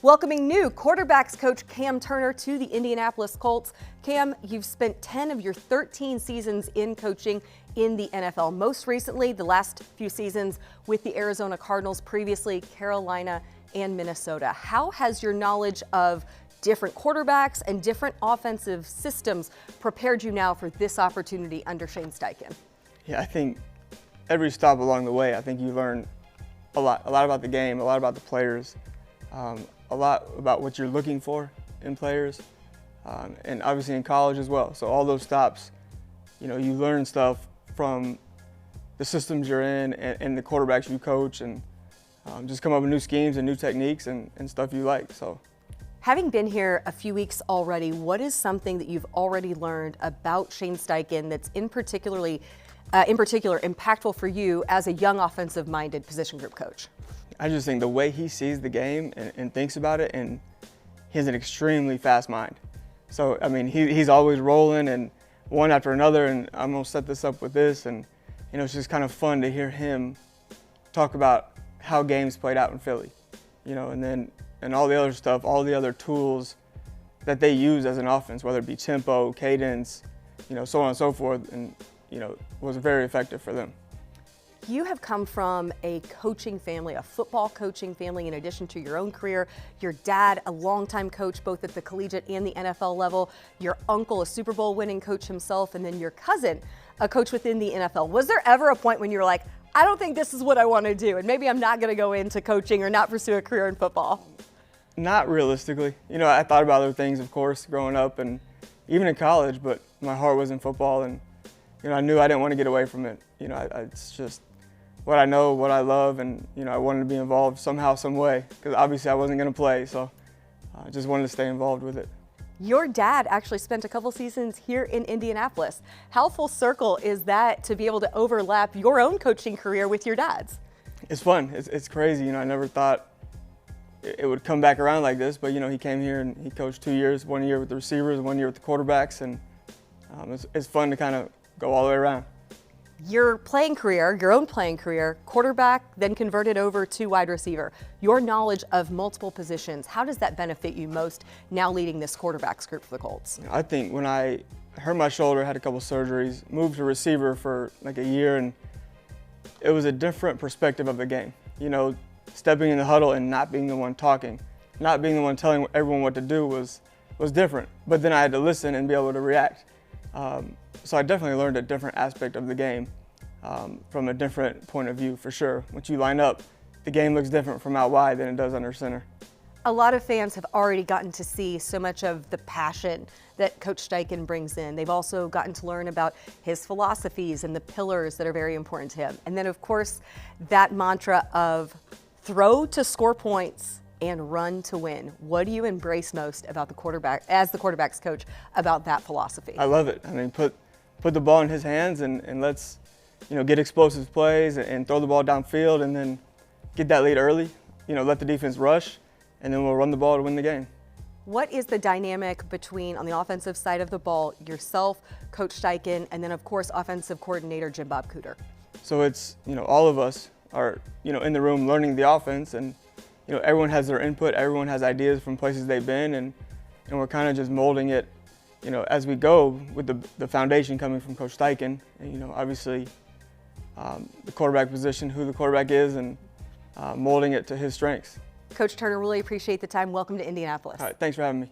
Welcoming new quarterbacks coach Cam Turner to the Indianapolis Colts. Cam, you've spent 10 of your 13 seasons in coaching in the NFL. Most recently, the last few seasons with the Arizona Cardinals, previously Carolina and Minnesota. How has your knowledge of different quarterbacks and different offensive systems prepared you now for this opportunity under Shane Steichen? Yeah, I think every stop along the way, I think you learn a lot about the game, a lot about the players, a lot about what you're looking for in players, and obviously in college as well. So all those stops, you learn stuff from the systems you're in and the quarterbacks you coach, and just come up with new schemes and new techniques and stuff you like. So, having been here a few weeks already, what is something that you've already learned about Shane Steichen that's in particular impactful for you as a young offensive-minded position group coach? I just think the way he sees the game and thinks about it, and he has an extremely fast mind. So, I mean, he's always rolling and one after another, and I'm going to set this up with this. And, it's just kind of fun to hear him talk about how games played out in Philly, and all the other stuff, all the other tools that they use as an offense, whether it be tempo, cadence, so on and so forth, and, was very effective for them. You have come from a coaching family, a football coaching family, in addition to your own career. Your dad, a longtime coach, both at the collegiate and the NFL level. Your uncle, a Super Bowl winning coach himself, and then your cousin, a coach within the NFL. Was there ever a point when you were like, I don't think this is what I want to do, and maybe I'm not going to go into coaching or not pursue a career in football? Not realistically. I thought about other things, of course, growing up and even in college, but my heart was in football, and I knew I didn't want to get away from it. It's just what I know, what I love, and I wanted to be involved somehow, some way, because obviously I wasn't going to play, so I just wanted to stay involved with it. Your dad actually spent a couple seasons here in Indianapolis. How full circle is that to be able to overlap your own coaching career with your dad's? It's fun. It's crazy. I never thought it would come back around like this, but he came here and he coached 2 years, 1 year with the receivers, 1 year with the quarterbacks, and it's fun to kind of go all the way around. Your own playing career, quarterback, then converted over to wide receiver. Your knowledge of multiple positions, how does that benefit you most now leading this quarterbacks group for the Colts? I think when I hurt my shoulder, had a couple surgeries, moved to receiver for like a year, and it was a different perspective of the game. Stepping in the huddle and not being the one talking, not being the one telling everyone what to do was different. But then I had to listen and be able to react. So I definitely learned a different aspect of the game from a different point of view, for sure. Once you line up, the game looks different from out wide than it does under center. A lot of fans have already gotten to see so much of the passion that Coach Steichen brings in. They've also gotten to learn about his philosophies and the pillars that are very important to him. And then, of course, that mantra of throw to score points and run to win. What do you embrace most about the quarterback, as the quarterback's coach, about that philosophy? I love it. I mean, put the ball in his hands and let's, get explosive plays and throw the ball downfield, and then get that lead early. Let the defense rush, and then we'll run the ball to win the game. What is the dynamic between, on the offensive side of the ball, yourself, Coach Steichen, and then, of course, offensive coordinator Jim Bob Cooter? So it's, all of us are, in the room learning the offense, and everyone has their input, everyone has ideas from places they've been, and we're kind of just molding it, as we go, with the foundation coming from Coach Steichen, and, obviously the quarterback position, who the quarterback is, and molding it to his strengths. Coach Turner, really appreciate the time. Welcome to Indianapolis. All right, thanks for having me.